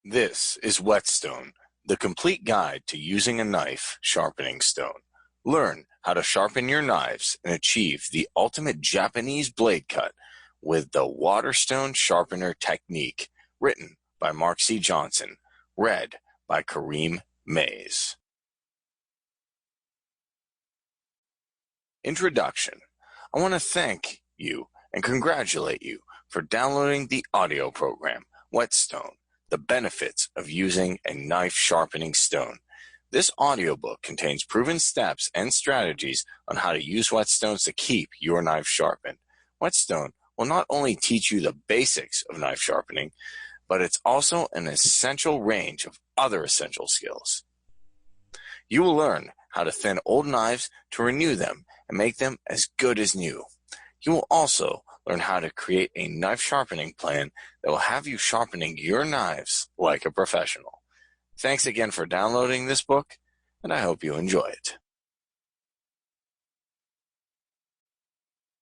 This is Whetstone, the complete guide to using a knife sharpening stone. Learn how to sharpen your knives and achieve the ultimate Japanese blade cut with the Waterstone Sharpener technique, written by Mark C. Johnson, read by Kareem Maize. Introduction. I want to thank you and congratulate you for downloading the audio program, Whetstone, the benefits of using a knife sharpening stone. This audiobook contains proven steps and strategies on how to use whetstones to keep your knife sharpened. Whetstone will not only teach you the basics of knife sharpening, but it's also an essential range of other essential skills. You will learn how to thin old knives to renew them and make them as good as new. You will also learn how to create a knife sharpening plan that will have you sharpening your knives like a professional. Thanks again for downloading this book, and I hope you enjoy it.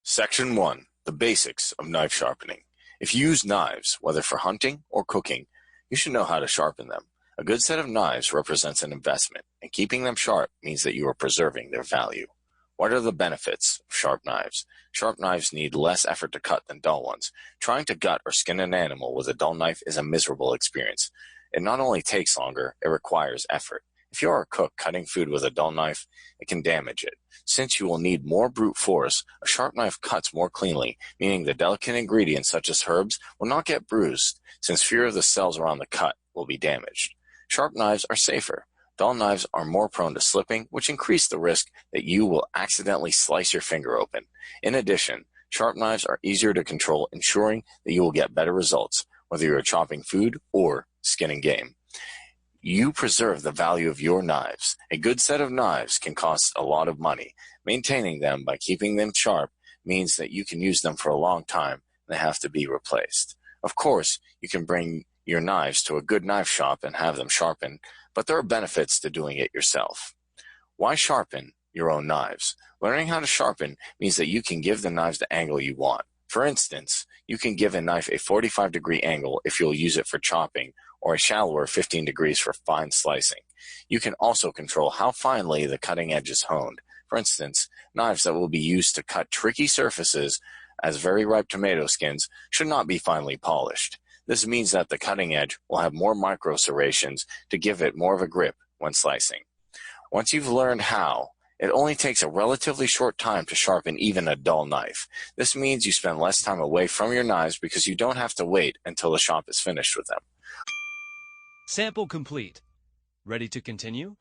Section 1. The Basics of Knife Sharpening. If you use knives, whether for hunting or cooking, you should know how to sharpen them. A good set of knives represents an investment, and keeping them sharp means that you are preserving their value. What are the benefits of sharp knives? Sharp knives need less effort to cut than dull ones. Trying to gut or skin an animal with a dull knife is a miserable experience. It not only takes longer, it requires effort. If you are a cook cutting food with a dull knife, it can damage it. Since you will need more brute force, a sharp knife cuts more cleanly, meaning the delicate ingredients such as herbs will not get bruised, since fewer of the cells around the cut will be damaged. Sharp knives are safer. Dull knives are more prone to slipping, which increase the risk that you will accidentally slice your finger open. In addition, sharp knives are easier to control, ensuring that you will get better results, whether you are chopping food or skinning game. You preserve the value of your knives. A good set of knives can cost a lot of money. Maintaining them by keeping them sharp means that you can use them for a long time and they have to be replaced. Of course, you can bring your knives to a good knife shop and have them sharpened, but there are benefits to doing it yourself. Why sharpen your own knives? Learning how to sharpen means that you can give the knives the angle you want. For instance, you can give a knife a 45-degree angle if you'll use it for chopping, or a shallower 15 degrees for fine slicing. You can also control how finely the cutting edge is honed. For instance, knives that will be used to cut tricky surfaces, as very ripe tomato skins, should not be finely polished. This means that the cutting edge will have more micro serrations to give it more of a grip when slicing. Once you've learned how, it only takes a relatively short time to sharpen even a dull knife. This means you spend less time away from your knives because you don't have to wait until the shop is finished with them. Sample complete. Ready to continue?